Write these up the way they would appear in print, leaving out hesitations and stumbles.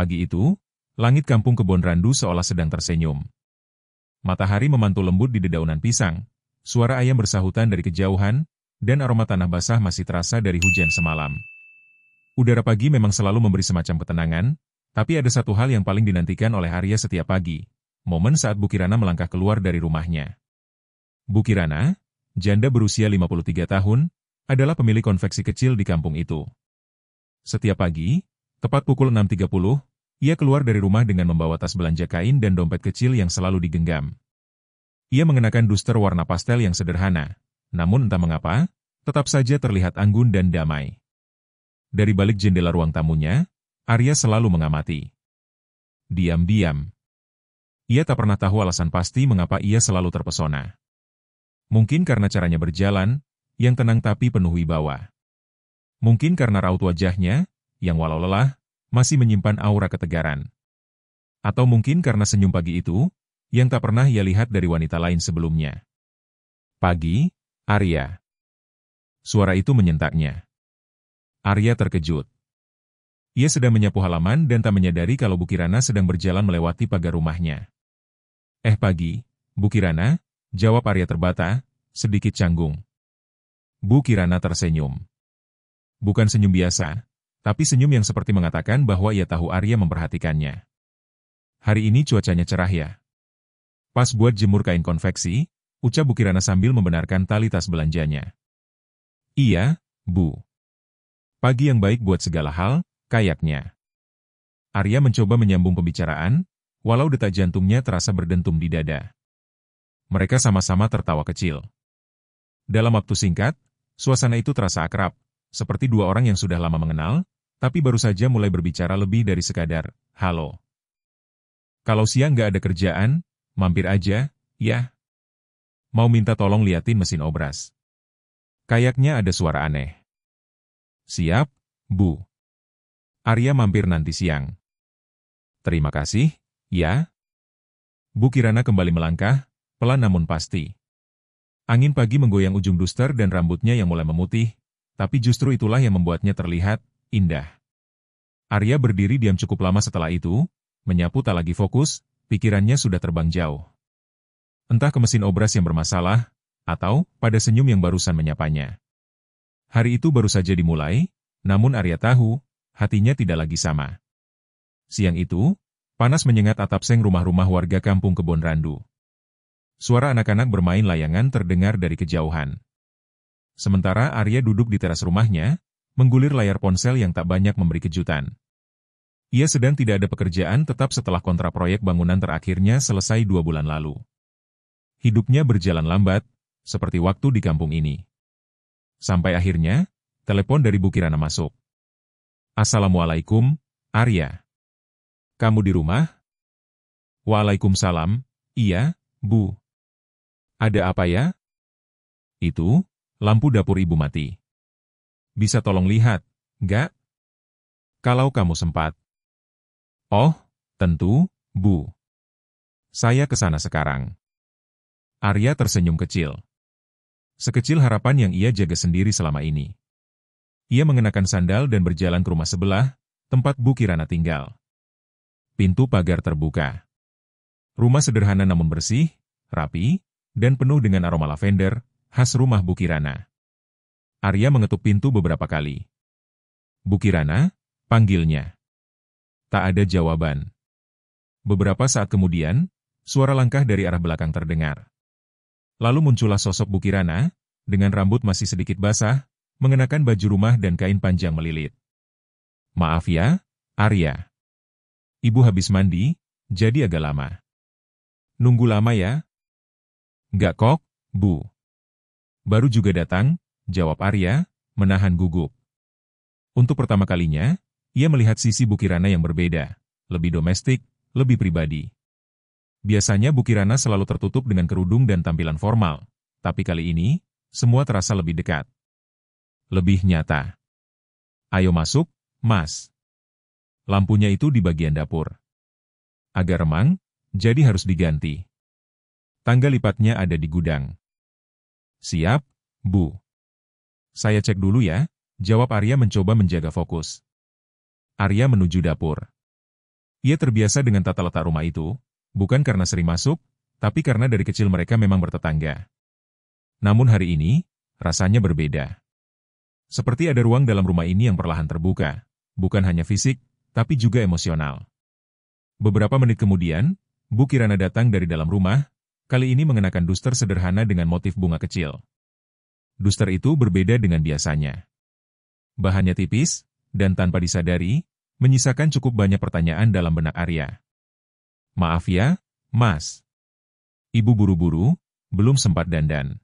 Pagi itu, langit kampung Kebon Randu seolah sedang tersenyum. Matahari memantul lembut di dedaunan pisang, suara ayam bersahutan dari kejauhan, dan aroma tanah basah masih terasa dari hujan semalam. Udara pagi memang selalu memberi semacam ketenangan, tapi ada satu hal yang paling dinantikan oleh Arya setiap pagi, momen saat Bu Kirana melangkah keluar dari rumahnya. Bu Kirana, janda berusia 53 tahun, adalah pemilik konveksi kecil di kampung itu. Setiap pagi, tepat pukul 6.30, ia keluar dari rumah dengan membawa tas belanja kain dan dompet kecil yang selalu digenggam. Ia mengenakan duster warna pastel yang sederhana, namun entah mengapa, tetap saja terlihat anggun dan damai. Dari balik jendela ruang tamunya, Arya selalu mengamati. Diam-diam. Ia tak pernah tahu alasan pasti mengapa ia selalu terpesona. Mungkin karena caranya berjalan, yang tenang tapi penuh wibawa. Mungkin karena raut wajahnya, yang walau lelah, masih menyimpan aura ketegaran. Atau mungkin karena senyum pagi itu, yang tak pernah ia lihat dari wanita lain sebelumnya. Pagi, Arya. Suara itu menyentaknya. Arya terkejut. Ia sedang menyapu halaman dan tak menyadari kalau Bu Kirana sedang berjalan melewati pagar rumahnya. Pagi, Bu Kirana, jawab Arya terbata, sedikit canggung. Bu Kirana tersenyum. Bukan senyum biasa, tapi senyum yang seperti mengatakan bahwa ia tahu Arya memperhatikannya. Hari ini cuacanya cerah ya. Pas buat jemur kain konveksi, ucap Bu Kirana sambil membenarkan tali tas belanjanya. Iya, Bu. Pagi yang baik buat segala hal, kayaknya. Arya mencoba menyambung pembicaraan, walau detak jantungnya terasa berdentum di dada. Mereka sama-sama tertawa kecil. Dalam waktu singkat, suasana itu terasa akrab, seperti dua orang yang sudah lama mengenal, tapi baru saja mulai berbicara lebih dari sekadar, halo. Kalau siang nggak ada kerjaan, mampir aja, ya. Mau minta tolong liatin mesin obras. Kayaknya ada suara aneh. Siap, Bu. Arya mampir nanti siang. Terima kasih, ya. Bu Kirana kembali melangkah, pelan namun pasti. Angin pagi menggoyang ujung duster dan rambutnya yang mulai memutih, tapi justru itulah yang membuatnya terlihat indah. Arya berdiri diam cukup lama setelah itu, menyapu tak lagi fokus, pikirannya sudah terbang jauh. Entah ke mesin obras yang bermasalah, atau pada senyum yang barusan menyapanya. Hari itu baru saja dimulai, namun Arya tahu, hatinya tidak lagi sama. Siang itu, panas menyengat atap seng rumah-rumah warga kampung Kebon Randu. Suara anak-anak bermain layangan terdengar dari kejauhan. Sementara Arya duduk di teras rumahnya, menggulir layar ponsel yang tak banyak memberi kejutan. Ia sedang tidak ada pekerjaan tetap setelah kontrak proyek bangunan terakhirnya selesai 2 bulan lalu. Hidupnya berjalan lambat, seperti waktu di kampung ini. Sampai akhirnya, telepon dari Bu Kirana masuk. Assalamualaikum, Arya. Kamu di rumah? Waalaikumsalam, iya, Bu. Ada apa ya? Itu, lampu dapur Ibu mati. Bisa tolong lihat, nggak? Kalau kamu sempat. Oh, tentu, Bu. Saya ke sana sekarang. Arya tersenyum kecil. Sekecil harapan yang ia jaga sendiri selama ini. Ia mengenakan sandal dan berjalan ke rumah sebelah, tempat Bu Kirana tinggal. Pintu pagar terbuka. Rumah sederhana namun bersih, rapi, dan penuh dengan aroma lavender, khas rumah Bu Kirana. Arya mengetuk pintu beberapa kali. Bu Kirana, panggilnya. Tak ada jawaban. Beberapa saat kemudian, suara langkah dari arah belakang terdengar. Lalu muncullah sosok Bu Kirana, dengan rambut masih sedikit basah, mengenakan baju rumah dan kain panjang melilit. Maaf ya, Arya. Ibu habis mandi, jadi agak lama. Nunggu lama ya? Nggak kok, Bu. Baru juga datang, jawab Arya, menahan gugup. Untuk pertama kalinya, ia melihat sisi Bu Kirana yang berbeda, lebih domestik, lebih pribadi. Biasanya Bu Kirana selalu tertutup dengan kerudung dan tampilan formal, tapi kali ini, semua terasa lebih dekat. Lebih nyata. Ayo masuk, Mas. Lampunya itu di bagian dapur. Agak remang, jadi harus diganti. Tangga lipatnya ada di gudang. Siap, Bu. Saya cek dulu ya, jawab Arya mencoba menjaga fokus. Arya menuju dapur. Ia terbiasa dengan tata letak rumah itu, bukan karena sering masuk, tapi karena dari kecil mereka memang bertetangga. Namun hari ini, rasanya berbeda. Seperti ada ruang dalam rumah ini yang perlahan terbuka, bukan hanya fisik, tapi juga emosional. Beberapa menit kemudian, Bu Kirana datang dari dalam rumah, kali ini mengenakan duster sederhana dengan motif bunga kecil. Duster itu berbeda dengan biasanya. Bahannya tipis, dan tanpa disadari, menyisakan cukup banyak pertanyaan dalam benak Arya. Maaf ya, Mas. Ibu buru-buru, belum sempat dandan.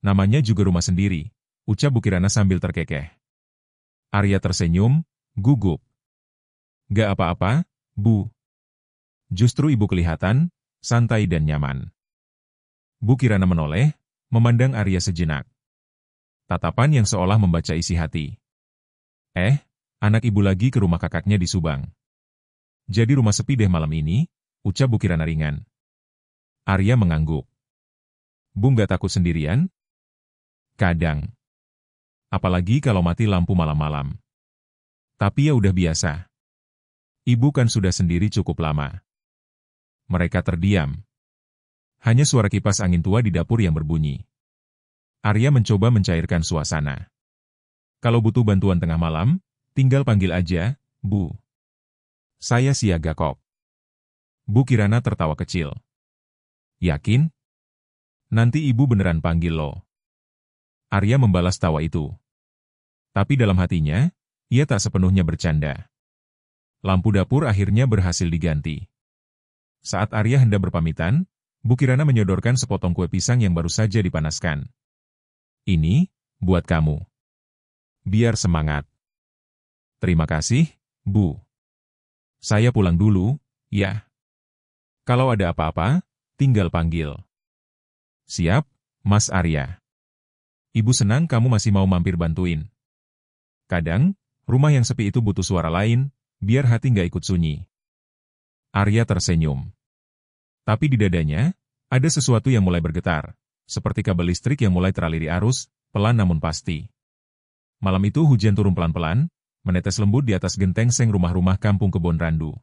Namanya juga rumah sendiri, ucap Bu Kirana sambil terkekeh. Arya tersenyum, gugup. Gak apa-apa, Bu. Justru ibu kelihatan santai dan nyaman. Bu Kirana menoleh, memandang Arya sejenak. Tatapan yang seolah membaca isi hati. Anak ibu lagi ke rumah kakaknya di Subang. Jadi rumah sepi deh malam ini, ucap Bu Kirana ringan. Arya mengangguk. Bu nggak takut sendirian? Kadang. Apalagi kalau mati lampu malam-malam. Tapi ya udah biasa. Ibu kan sudah sendiri cukup lama. Mereka terdiam. Hanya suara kipas angin tua di dapur yang berbunyi. Arya mencoba mencairkan suasana. Kalau butuh bantuan tengah malam, tinggal panggil aja, Bu. Saya siaga kok. Bu Kirana tertawa kecil. Yakin? Nanti ibu beneran panggil lo. Arya membalas tawa itu. Tapi dalam hatinya, ia tak sepenuhnya bercanda. Lampu dapur akhirnya berhasil diganti. Saat Arya hendak berpamitan, Bu Kirana menyodorkan sepotong kue pisang yang baru saja dipanaskan. Ini, buat kamu. Biar semangat. Terima kasih, Bu. Saya pulang dulu, ya. Kalau ada apa-apa, tinggal panggil. Siap, Mas Arya. Ibu senang kamu masih mau mampir bantuin. Kadang, rumah yang sepi itu butuh suara lain, biar hati nggak ikut sunyi. Arya tersenyum. Tapi di dadanya, ada sesuatu yang mulai bergetar. Seperti kabel listrik yang mulai teraliri arus, pelan namun pasti. Malam itu hujan turun pelan-pelan, menetes lembut di atas genteng seng rumah-rumah kampung Kebon Randu.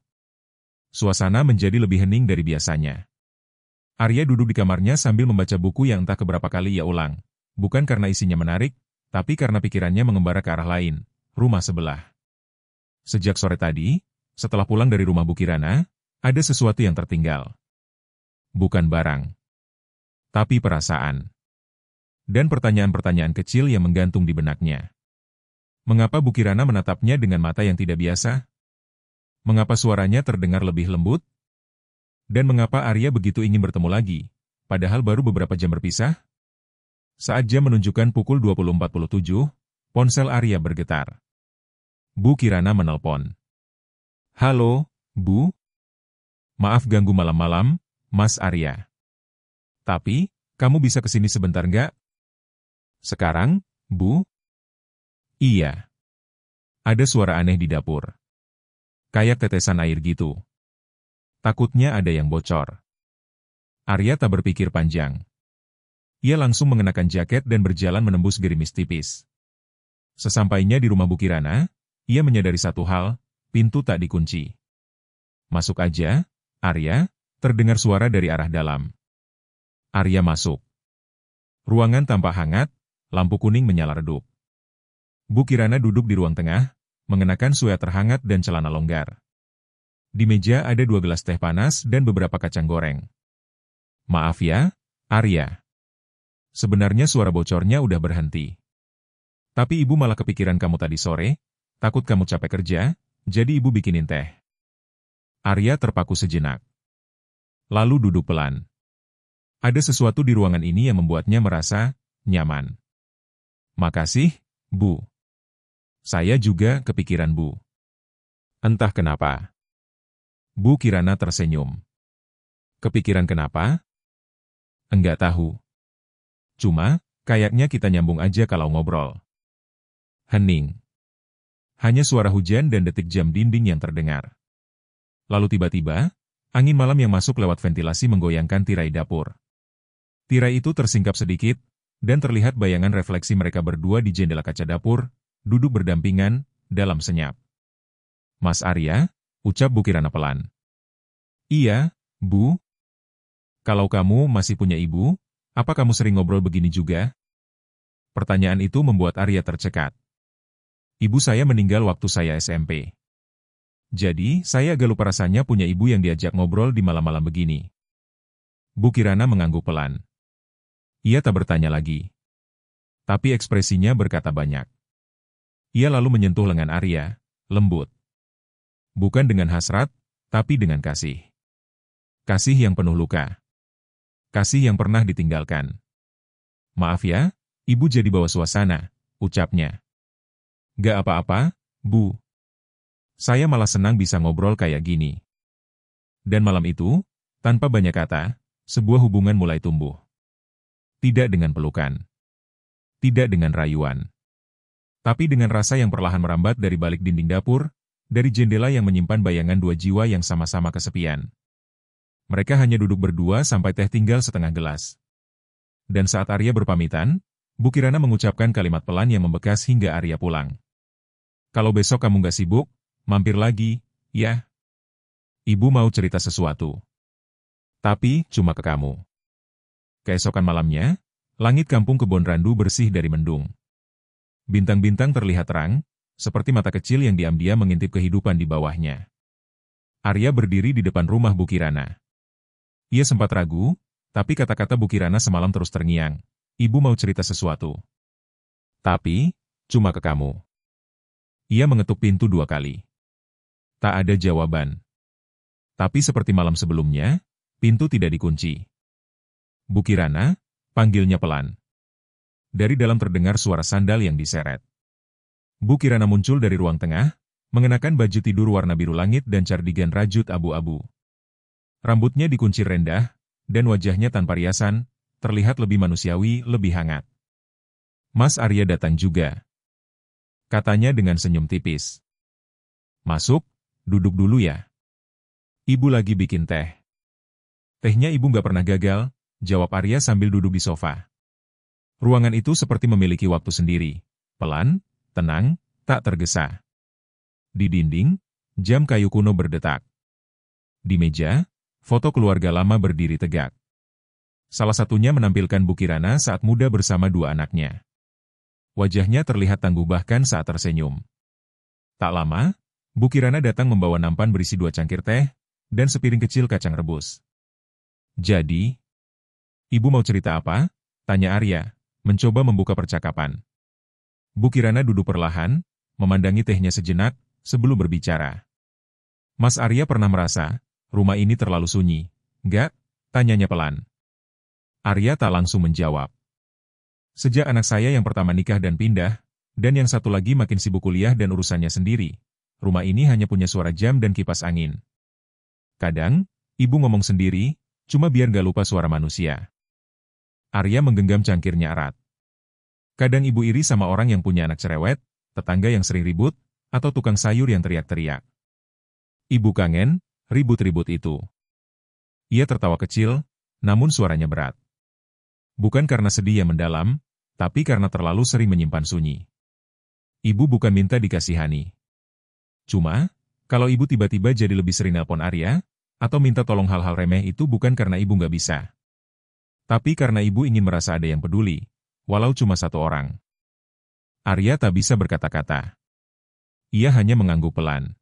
Suasana menjadi lebih hening dari biasanya. Arya duduk di kamarnya sambil membaca buku yang entah keberapa kali ia ulang. Bukan karena isinya menarik, tapi karena pikirannya mengembara ke arah lain, rumah sebelah. Sejak sore tadi, setelah pulang dari rumah Bu Kirana, ada sesuatu yang tertinggal. Bukan barang, tapi perasaan. Dan pertanyaan-pertanyaan kecil yang menggantung di benaknya. Mengapa Bu Kirana menatapnya dengan mata yang tidak biasa? Mengapa suaranya terdengar lebih lembut? Dan mengapa Arya begitu ingin bertemu lagi, padahal baru beberapa jam berpisah? Saat jam menunjukkan pukul 20.47, ponsel Arya bergetar. Bu Kirana menelpon. Halo, Bu? Maaf ganggu malam-malam, Mas Arya. Tapi, kamu bisa kesini sebentar nggak? Sekarang, Bu? Iya. Ada suara aneh di dapur. Kayak tetesan air gitu. Takutnya ada yang bocor. Arya tak berpikir panjang. Ia langsung mengenakan jaket dan berjalan menembus gerimis tipis. Sesampainya di rumah Bu Kirana, ia menyadari satu hal, pintu tak dikunci. Masuk aja, Arya, terdengar suara dari arah dalam. Arya masuk. Ruangan tampak hangat, lampu kuning menyala redup. Bu Kirana duduk di ruang tengah, mengenakan sweater hangat dan celana longgar. Di meja ada 2 gelas teh panas dan beberapa kacang goreng. Maaf ya, Arya. Sebenarnya suara bocornya udah berhenti. Tapi ibu malah kepikiran kamu tadi sore, takut kamu capek kerja, jadi ibu bikinin teh. Arya terpaku sejenak. Lalu duduk pelan. Ada sesuatu di ruangan ini yang membuatnya merasa nyaman. Makasih, Bu. Saya juga kepikiran Bu. Entah kenapa. Bu Kirana tersenyum. Kepikiran kenapa? Enggak tahu. Cuma, kayaknya kita nyambung aja kalau ngobrol. Hening. Hanya suara hujan dan detik jam dinding yang terdengar. Lalu tiba-tiba, angin malam yang masuk lewat ventilasi menggoyangkan tirai dapur. Tirai itu tersingkap sedikit, dan terlihat bayangan refleksi mereka berdua di jendela kaca dapur, duduk berdampingan, dalam senyap. Mas Arya, Ucap Bu Kirana pelan. Iya, Bu. Kalau kamu masih punya ibu, apa kamu sering ngobrol begini juga? Pertanyaan itu membuat Arya tercekat. Ibu saya meninggal waktu saya SMP. Jadi, saya agak lupa rasanya punya ibu yang diajak ngobrol di malam-malam begini. Bu Kirana mengangguk pelan. Ia tak bertanya lagi. Tapi ekspresinya berkata banyak. Ia lalu menyentuh lengan Arya, lembut. Bukan dengan hasrat, tapi dengan kasih. Kasih yang penuh luka. Kasih yang pernah ditinggalkan. Maaf ya, ibu jadi bawa suasana, ucapnya. Gak apa-apa, Bu. Saya malah senang bisa ngobrol kayak gini. Dan malam itu, tanpa banyak kata, sebuah hubungan mulai tumbuh. Tidak dengan pelukan. Tidak dengan rayuan. Tapi dengan rasa yang perlahan merambat dari balik dinding dapur, dari jendela yang menyimpan bayangan dua jiwa yang sama-sama kesepian. Mereka hanya duduk berdua sampai teh tinggal setengah gelas. Dan saat Arya berpamitan, Bu Kirana mengucapkan kalimat pelan yang membekas hingga Arya pulang. Kalau besok kamu gak sibuk, mampir lagi, ya? Ibu mau cerita sesuatu. Tapi, cuma ke kamu. Keesokan malamnya, langit kampung Kebon Randu bersih dari mendung. Bintang-bintang terlihat terang, seperti mata kecil yang diam-diam mengintip kehidupan di bawahnya. Arya berdiri di depan rumah Bu Kirana. Ia sempat ragu, tapi kata-kata Bu Kirana semalam terus terngiang. Ibu mau cerita sesuatu. Tapi, cuma ke kamu. Ia mengetuk pintu 2 kali. Tak ada jawaban. Tapi seperti malam sebelumnya, pintu tidak dikunci. Bu Kirana, panggilnya pelan. Dari dalam terdengar suara sandal yang diseret. Bu Kirana muncul dari ruang tengah, mengenakan baju tidur warna biru langit dan cardigan rajut abu-abu. Rambutnya dikuncir rendah, dan wajahnya tanpa riasan, terlihat lebih manusiawi, lebih hangat. Mas Arya datang juga. Katanya dengan senyum tipis. Masuk, duduk dulu ya. Ibu lagi bikin teh. Tehnya ibu gak pernah gagal, jawab Arya sambil duduk di sofa. Ruangan itu seperti memiliki waktu sendiri. Pelan, tenang, tak tergesa. Di dinding, jam kayu kuno berdetak. Di meja, foto keluarga lama berdiri tegak. Salah satunya menampilkan Bu Kirana saat muda bersama 2 anaknya. Wajahnya terlihat tangguh bahkan saat tersenyum. Tak lama, Bu Kirana datang membawa nampan berisi 2 cangkir teh, dan sepiring kecil kacang rebus. Jadi, ibu mau cerita apa? Tanya Arya, mencoba membuka percakapan. Bu Kirana duduk perlahan, memandangi tehnya sejenak, sebelum berbicara. Mas Arya pernah merasa, rumah ini terlalu sunyi, enggak? Tanyanya pelan. Arya tak langsung menjawab. Sejak anak saya yang pertama nikah dan pindah, dan yang satu lagi makin sibuk kuliah dan urusannya sendiri, rumah ini hanya punya suara jam dan kipas angin. Kadang, ibu ngomong sendiri, cuma biar gak lupa suara manusia. Arya menggenggam cangkirnya erat. Kadang ibu iri sama orang yang punya anak cerewet, tetangga yang sering ribut, atau tukang sayur yang teriak-teriak. Ibu kangen ribut-ribut itu. Ia tertawa kecil, namun suaranya berat. Bukan karena sedih yang mendalam, tapi karena terlalu sering menyimpan sunyi. Ibu bukan minta dikasihani. Cuma, kalau ibu tiba-tiba jadi lebih sering nelpon Arya, atau minta tolong hal-hal remeh itu bukan karena ibu nggak bisa. Tapi karena ibu ingin merasa ada yang peduli, walau cuma 1 orang. Arya tak bisa berkata-kata. Ia hanya mengangguk pelan.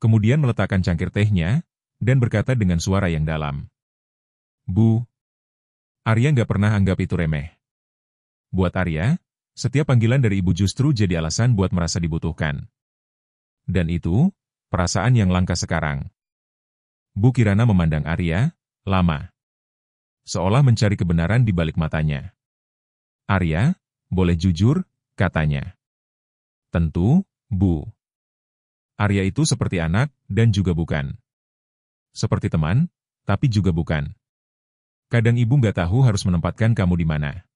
Kemudian meletakkan cangkir tehnya, dan berkata dengan suara yang dalam. Bu. Arya nggak pernah anggap itu remeh. Buat Arya, setiap panggilan dari ibu justru jadi alasan buat merasa dibutuhkan. Dan itu, perasaan yang langka sekarang. Bu Kirana memandang Arya, lama. Seolah mencari kebenaran di balik matanya. Arya, boleh jujur, katanya. Tentu, Bu. Arya itu seperti anak, dan juga bukan. Seperti teman, tapi juga bukan. Kadang ibu nggak tahu harus menempatkan kamu di mana.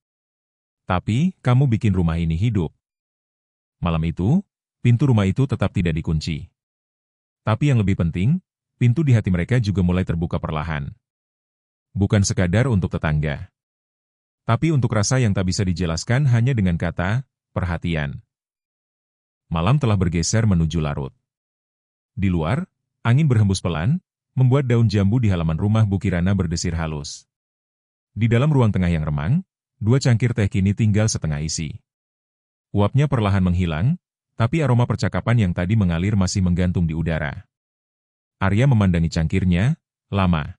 Tapi, kamu bikin rumah ini hidup. Malam itu, pintu rumah itu tetap tidak dikunci. Tapi yang lebih penting, pintu di hati mereka juga mulai terbuka perlahan. Bukan sekadar untuk tetangga. Tapi untuk rasa yang tak bisa dijelaskan hanya dengan kata, perhatian. Malam telah bergeser menuju larut. Di luar, Angin berhembus pelan, membuat daun jambu di halaman rumah Bu Kirana berdesir halus. Di dalam ruang tengah yang remang, 2 cangkir teh kini tinggal setengah isi. Uapnya perlahan menghilang, tapi aroma percakapan yang tadi mengalir masih menggantung di udara. Arya memandangi cangkirnya, lama.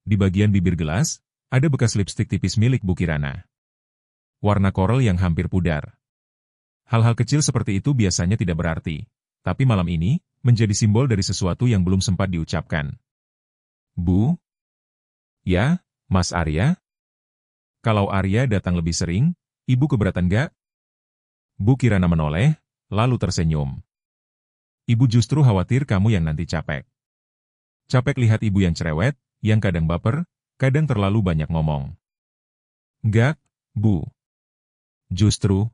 Di bagian bibir gelas, ada bekas lipstik tipis milik Bu Kirana. Warna korel yang hampir pudar. Hal-hal kecil seperti itu biasanya tidak berarti, tapi malam ini menjadi simbol dari sesuatu yang belum sempat diucapkan. Bu? Ya, Mas Arya? Kalau Arya datang lebih sering, Ibu keberatan gak? Bu Kirana menoleh, lalu tersenyum. Ibu justru khawatir kamu yang nanti capek. Capek lihat Ibu yang cerewet, yang kadang baper, kadang terlalu banyak ngomong. Gak, Bu. Justru,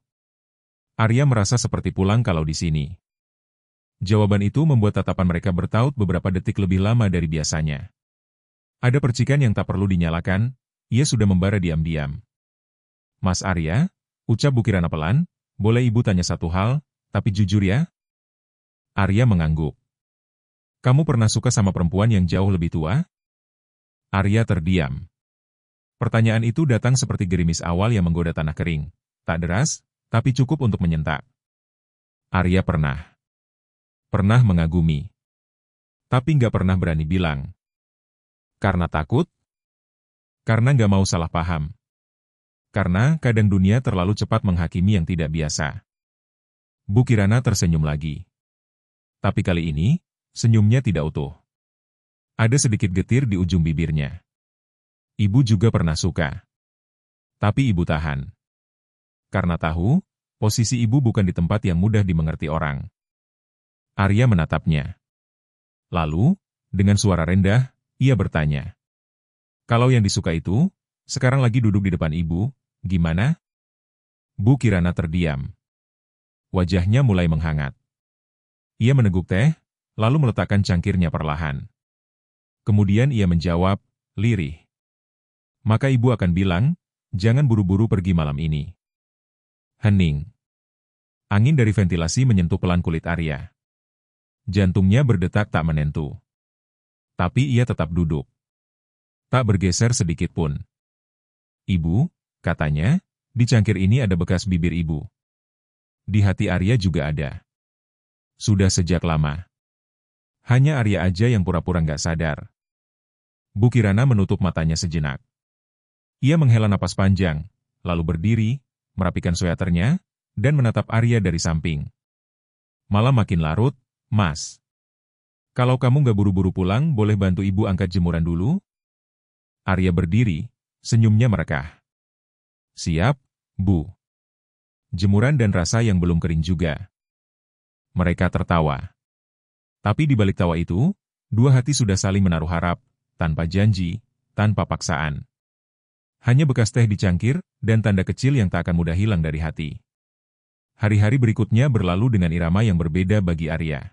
Arya merasa seperti pulang kalau di sini. Jawaban itu membuat tatapan mereka bertaut beberapa detik lebih lama dari biasanya. Ada percikan yang tak perlu dinyalakan, ia sudah membara diam-diam. Mas Arya, ucap Bu Kirana pelan, boleh Ibu tanya satu hal, tapi jujur ya? Arya mengangguk. Kamu pernah suka sama perempuan yang jauh lebih tua? Arya terdiam. Pertanyaan itu datang seperti gerimis awal yang menggoda tanah kering. Tak deras, tapi cukup untuk menyentak. Arya pernah. Pernah mengagumi. Tapi nggak pernah berani bilang. Karena takut? Karena nggak mau salah paham. Karena kadang dunia terlalu cepat menghakimi yang tidak biasa. Bu Kirana tersenyum lagi. Tapi kali ini, senyumnya tidak utuh. Ada sedikit getir di ujung bibirnya. Ibu juga pernah suka. Tapi Ibu tahan. Karena tahu, posisi Ibu bukan di tempat yang mudah dimengerti orang. Arya menatapnya. Lalu, dengan suara rendah, ia bertanya. Kalau yang disuka itu, sekarang lagi duduk di depan Ibu, gimana? Bu Kirana terdiam. Wajahnya mulai menghangat. Ia meneguk teh, lalu meletakkan cangkirnya perlahan. Kemudian ia menjawab, lirih. Maka Ibu akan bilang, jangan buru-buru pergi malam ini. Hening. Angin dari ventilasi menyentuh pelan kulit Arya. Jantungnya berdetak tak menentu. Tapi ia tetap duduk. Tak bergeser sedikit pun. Ibu, katanya, di cangkir ini ada bekas bibir Ibu. Di hati Arya juga ada. Sudah sejak lama. Hanya Arya aja yang pura-pura nggak sadar. Bu Kirana menutup matanya sejenak. Ia menghela napas panjang, lalu berdiri, merapikan sweaternya, dan menatap Arya dari samping. Malam makin larut, Mas. Kalau kamu nggak buru-buru pulang, boleh bantu Ibu angkat jemuran dulu? Arya berdiri, senyumnya merekah. Siap, Bu. Jemuran dan rasa yang belum kering juga. Mereka tertawa. Tapi di balik tawa itu, 2 hati sudah saling menaruh harap, tanpa janji, tanpa paksaan. Hanya bekas teh di cangkir, dan tanda kecil yang tak akan mudah hilang dari hati. Hari-hari berikutnya berlalu dengan irama yang berbeda bagi Arya.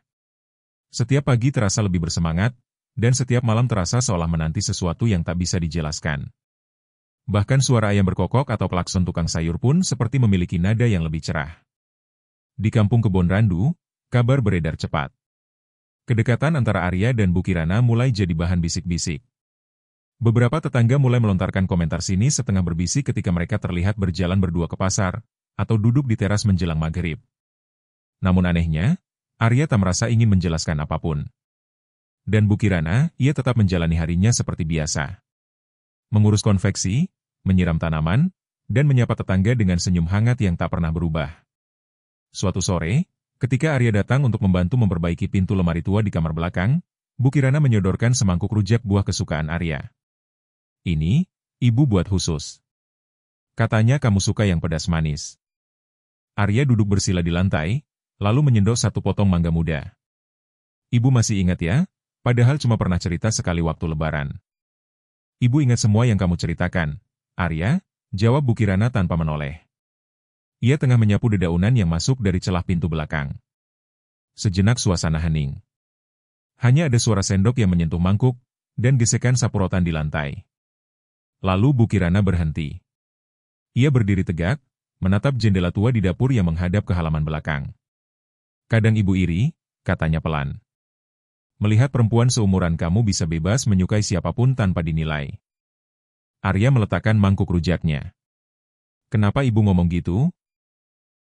Setiap pagi terasa lebih bersemangat, dan setiap malam terasa seolah menanti sesuatu yang tak bisa dijelaskan. Bahkan suara ayam berkokok atau klakson tukang sayur pun seperti memiliki nada yang lebih cerah. Di kampung Kebon Randu, kabar beredar cepat. Kedekatan antara Arya dan Bu Kirana mulai jadi bahan bisik-bisik. Beberapa tetangga mulai melontarkan komentar sinis setengah berbisik ketika mereka terlihat berjalan berdua ke pasar, atau duduk di teras menjelang maghrib. Namun anehnya, Arya tak merasa ingin menjelaskan apapun. Dan Bu Kirana, ia tetap menjalani harinya seperti biasa. Mengurus konveksi, menyiram tanaman, dan menyapa tetangga dengan senyum hangat yang tak pernah berubah. Suatu sore, ketika Arya datang untuk membantu memperbaiki pintu lemari tua di kamar belakang, Bu Kirana menyodorkan semangkuk rujak buah kesukaan Arya. Ini, Ibu buat khusus. Katanya kamu suka yang pedas manis. Arya duduk bersila di lantai, lalu menyendok 1 potong mangga muda. Ibu masih ingat ya? Padahal cuma pernah cerita sekali waktu lebaran. Ibu ingat semua yang kamu ceritakan, Arya, jawab Bu Kirana tanpa menoleh. Ia tengah menyapu dedaunan yang masuk dari celah pintu belakang. Sejenak suasana hening. Hanya ada suara sendok yang menyentuh mangkuk, dan gesekan sapu rotan di lantai. Lalu Bu Kirana berhenti. Ia berdiri tegak, menatap jendela tua di dapur yang menghadap ke halaman belakang. Kadang Ibu iri, katanya pelan. melihat perempuan seumuran kamu bisa bebas menyukai siapapun tanpa dinilai. Arya meletakkan mangkuk rujaknya. Kenapa ibu ngomong gitu?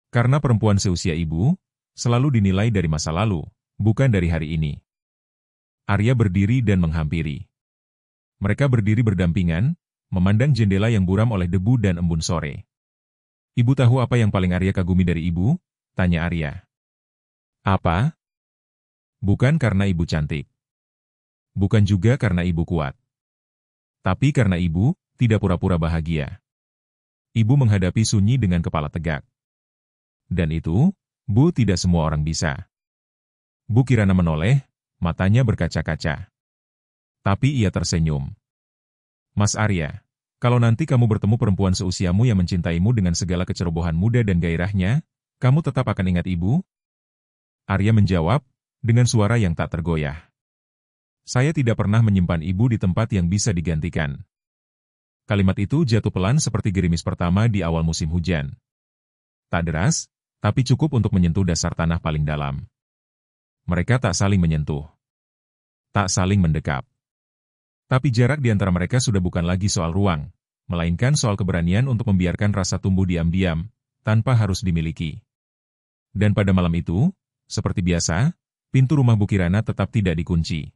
Karena perempuan seusia ibu selalu dinilai dari masa lalu, bukan dari hari ini. Arya berdiri dan menghampiri. Mereka berdiri berdampingan, memandang jendela yang buram oleh debu dan embun sore. Ibu tahu apa yang paling Arya kagumi dari ibu? Tanya Arya. Apa? Bukan karena ibu cantik. Bukan juga karena ibu kuat. Tapi karena ibu tidak pura-pura bahagia. Ibu menghadapi sunyi dengan kepala tegak. Dan itu, Bu, tidak semua orang bisa. Bu Kirana menoleh, matanya berkaca-kaca. Tapi ia tersenyum. Mas Arya, kalau nanti kamu bertemu perempuan seusiamu yang mencintaimu dengan segala kecerobohan muda dan gairahnya, kamu tetap akan ingat ibu? Arya menjawab, dengan suara yang tak tergoyah. Saya tidak pernah menyimpan ibu di tempat yang bisa digantikan. Kalimat itu jatuh pelan seperti gerimis pertama di awal musim hujan. Tak deras, tapi cukup untuk menyentuh dasar tanah paling dalam. Mereka tak saling menyentuh. Tak saling mendekap. Tapi jarak di antara mereka sudah bukan lagi soal ruang, melainkan soal keberanian untuk membiarkan rasa tumbuh diam-diam, tanpa harus dimiliki. Dan pada malam itu, seperti biasa, pintu rumah Bu Kirana tetap tidak dikunci.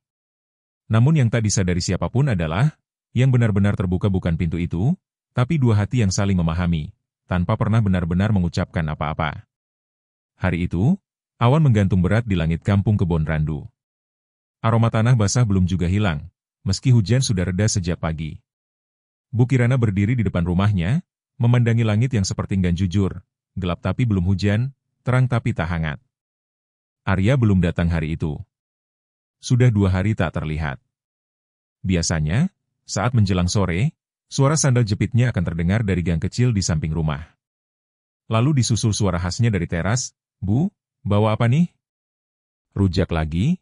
Namun yang tak disadari siapapun adalah, yang benar-benar terbuka bukan pintu itu, tapi dua hati yang saling memahami, tanpa pernah benar-benar mengucapkan apa-apa. Hari itu, awan menggantung berat di langit kampung Kebon Randu. Aroma tanah basah belum juga hilang, meski hujan sudah reda sejak pagi. Bu Kirana berdiri di depan rumahnya, memandangi langit yang seperti enggan jujur, gelap tapi belum hujan, terang tapi tak hangat. Arya belum datang hari itu. Sudah 2 hari tak terlihat. Biasanya, saat menjelang sore, suara sandal jepitnya akan terdengar dari gang kecil di samping rumah. Lalu disusul suara khasnya dari teras, Bu, bawa apa nih? Rujak lagi?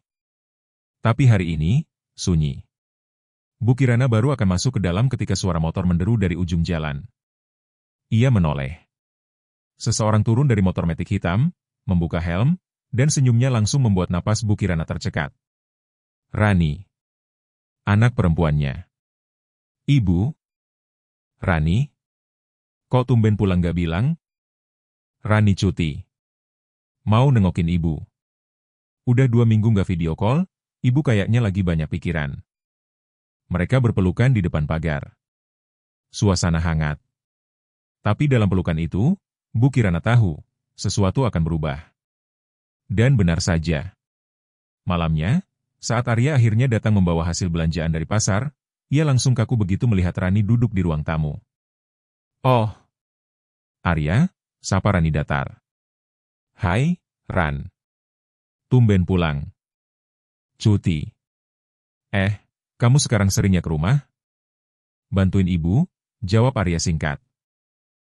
Tapi hari ini, sunyi. Bu Kirana baru akan masuk ke dalam ketika suara motor menderu dari ujung jalan. Ia menoleh. Seseorang turun dari motor metik hitam, membuka helm, dan senyumnya langsung membuat napas Bu Kirana tercekat. Rani. Anak perempuannya. Ibu. Rani. Kok tumben pulang gak bilang? Rani cuti. Mau nengokin ibu. Udah 2 minggu gak video call, ibu kayaknya lagi banyak pikiran. Mereka berpelukan di depan pagar. Suasana hangat. Tapi dalam pelukan itu, Bu Kirana tahu, sesuatu akan berubah. Dan benar saja. Malamnya, saat Arya akhirnya datang membawa hasil belanjaan dari pasar, ia langsung kaku begitu melihat Rani duduk di ruang tamu. Oh. Arya, sapa Rani datar. Hai, Ran. Tumben pulang. Cuti. Kamu sekarang seringnya ke rumah? Bantuin ibu, jawab Arya singkat.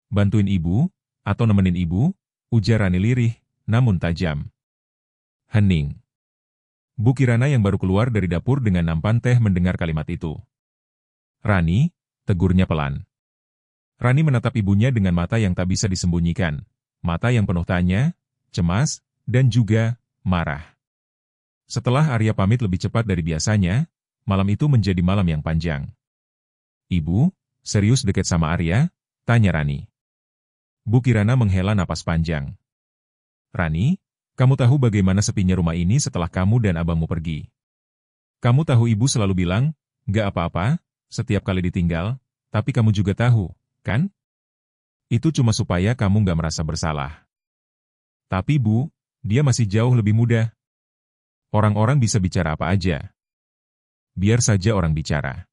Bantuin ibu, atau nemenin ibu, ujar Rani lirih, namun tajam. Hening. Bu Kirana yang baru keluar dari dapur dengan nampan teh mendengar kalimat itu. Rani, tegurnya pelan. Rani menatap ibunya dengan mata yang tak bisa disembunyikan, mata yang penuh tanya, cemas, dan juga marah. Setelah Arya pamit lebih cepat dari biasanya, malam itu menjadi malam yang panjang. Ibu, serius deket sama Arya? Tanya Rani. Bu Kirana menghela napas panjang. Rani, kamu tahu bagaimana sepinya rumah ini setelah kamu dan abangmu pergi. Kamu tahu ibu selalu bilang, gak apa-apa, setiap kali ditinggal, tapi kamu juga tahu, kan? Itu cuma supaya kamu gak merasa bersalah. Tapi Bu, dia masih jauh lebih muda. Orang-orang bisa bicara apa aja. Biar saja orang bicara.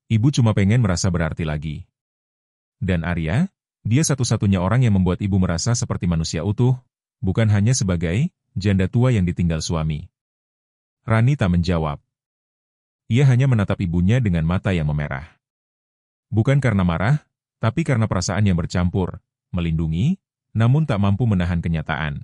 Ibu cuma pengen merasa berarti lagi. Dan Arya, dia satu-satunya orang yang membuat ibu merasa seperti manusia utuh, bukan hanya sebagai janda tua yang ditinggal suami. Rani tak menjawab. Ia hanya menatap ibunya dengan mata yang memerah. Bukan karena marah, tapi karena perasaan yang bercampur, melindungi, namun tak mampu menahan kenyataan.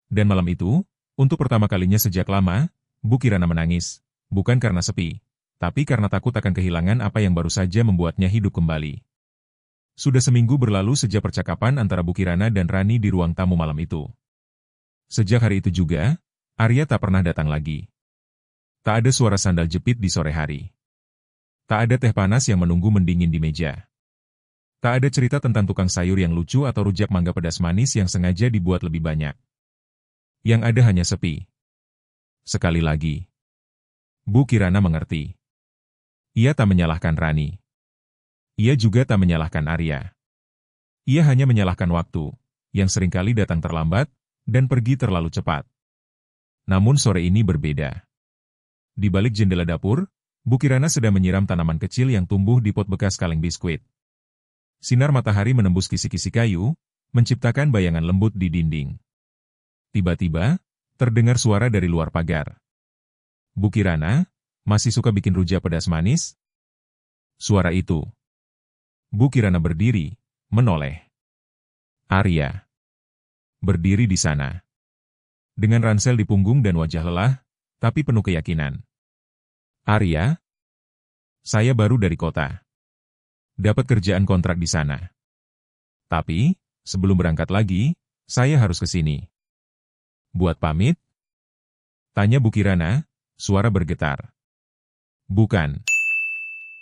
Dan malam itu, untuk pertama kalinya sejak lama, Bu Kirana menangis, bukan karena sepi, tapi karena takut akan kehilangan apa yang baru saja membuatnya hidup kembali. Sudah seminggu berlalu sejak percakapan antara Bu Kirana dan Rani di ruang tamu malam itu. Sejak hari itu juga, Arya tak pernah datang lagi. Tak ada suara sandal jepit di sore hari. Tak ada teh panas yang menunggu mendingin di meja. Tak ada cerita tentang tukang sayur yang lucu atau rujak mangga pedas manis yang sengaja dibuat lebih banyak. Yang ada hanya sepi. Sekali lagi, Bu Kirana mengerti. Ia tak menyalahkan Rani. Ia juga tak menyalahkan Arya. Ia hanya menyalahkan waktu, yang seringkali datang terlambat, dan pergi terlalu cepat. Namun sore ini berbeda. Di balik jendela dapur, Bu Kirana sedang menyiram tanaman kecil yang tumbuh di pot bekas kaleng biskuit. Sinar matahari menembus kisi-kisi kayu, menciptakan bayangan lembut di dinding. Tiba-tiba, terdengar suara dari luar pagar. Bu Kirana, masih suka bikin rujak pedas manis? Suara itu. Bu Kirana berdiri, menoleh. Arya. Berdiri di sana. Dengan ransel di punggung dan wajah lelah, tapi penuh keyakinan. Arya? Saya baru dari kota. Dapat kerjaan kontrak di sana. Tapi, sebelum berangkat lagi, saya harus ke sini. Buat pamit? Tanya Bu Kirana, suara bergetar. Bukan.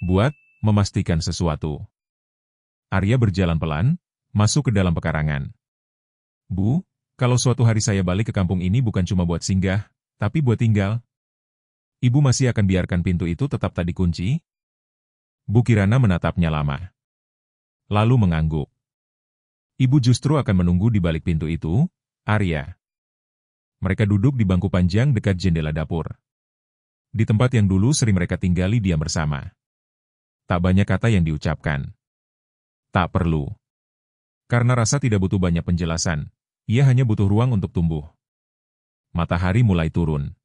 Buat memastikan sesuatu. Arya berjalan pelan, masuk ke dalam pekarangan. Bu, kalau suatu hari saya balik ke kampung ini bukan cuma buat singgah, tapi buat tinggal. Ibu masih akan biarkan pintu itu tetap tak dikunci? Bu Kirana menatapnya lama. Lalu mengangguk. Ibu justru akan menunggu di balik pintu itu, Arya. Mereka duduk di bangku panjang dekat jendela dapur. Di tempat yang dulu sering mereka tinggali diam bersama. Tak banyak kata yang diucapkan. Tak perlu. Karena rasa tidak butuh banyak penjelasan, ia hanya butuh ruang untuk tumbuh. Matahari mulai turun.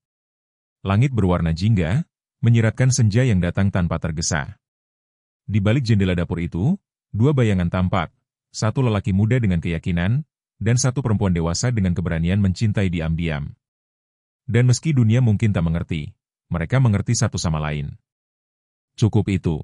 Langit berwarna jingga, menyiratkan senja yang datang tanpa tergesa. Di balik jendela dapur itu, dua bayangan tampak, satu lelaki muda dengan keyakinan, dan satu perempuan dewasa dengan keberanian mencintai diam-diam. Dan meski dunia mungkin tak mengerti, mereka mengerti satu sama lain. Cukup itu.